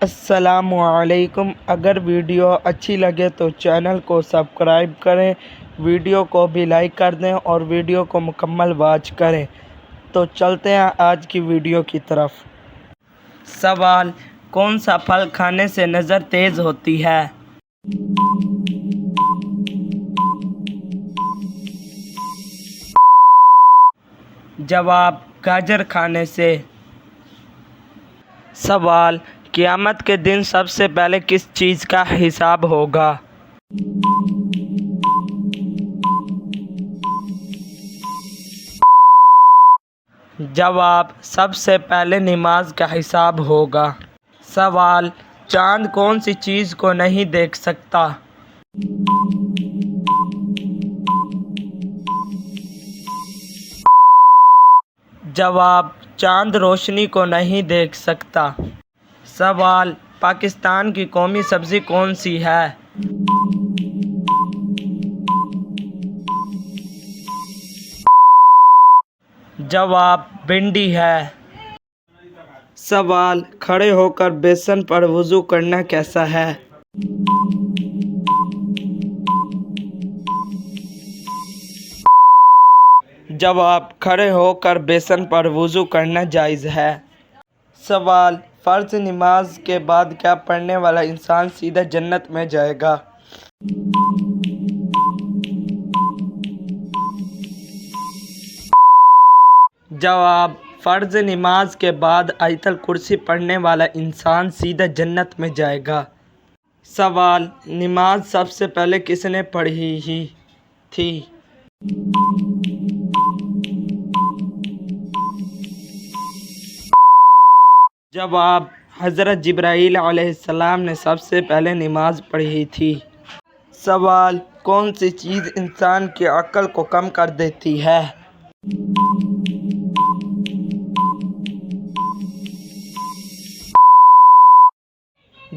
السلام علیکم۔ اگر ویڈیو اچھی لگے تو چینل کو سبسکرائب کریں، ویڈیو کو بھی لائک کر دیں اور ویڈیو کو مکمل واچ کریں۔ تو چلتے ہیں آج کی ویڈیو کی طرف۔ سوال: کون سا پھل کھانے سے نظر تیز ہوتی ہے؟ جواب: گاجر کھانے سے۔ سوال: قیامت کے دن سب سے پہلے کس چیز کا حساب ہوگا؟ جواب: سب سے پہلے نماز کا حساب ہوگا۔ سوال: چاند کون سی چیز کو نہیں دیکھ سکتا؟ جواب: چاند روشنی کو نہیں دیکھ سکتا۔ سوال: پاکستان کی قومی سبزی کون سی ہے؟ جواب: بھنڈی ہے۔ سوال: کھڑے ہو کر بیسن پر وضو کرنا کیسا ہے؟ جواب: کھڑے ہو کر بیسن پر وضو کرنا جائز ہے۔ سوال: فرض نماز کے بعد کیا پڑھنے والا انسان سیدھا جنت میں جائے گا؟ جواب: فرض نماز کے بعد آیت الکرسی پڑھنے والا انسان سیدھا جنت میں جائے گا۔ سوال: نماز سب سے پہلے کس نے پڑھی تھی؟ جواب: حضرت جبرائیل علیہ السلام نے سب سے پہلے نماز پڑھی تھی۔ سوال: کون سی چیز انسان کی عقل کو کم کر دیتی ہے؟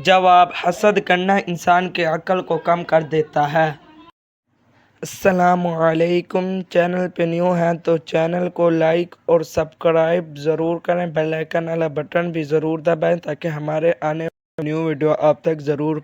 جواب: حسد کرنا انسان کی عقل کو کم کر دیتا ہے۔ السلام علیکم۔ چینل پہ نیو ہیں تو چینل کو لائک اور سبسکرائب ضرور کریں، بیل آئیکن والا بٹن بھی ضرور دبائیں تاکہ ہمارے آنے والی نیو ویڈیو آپ تک ضرور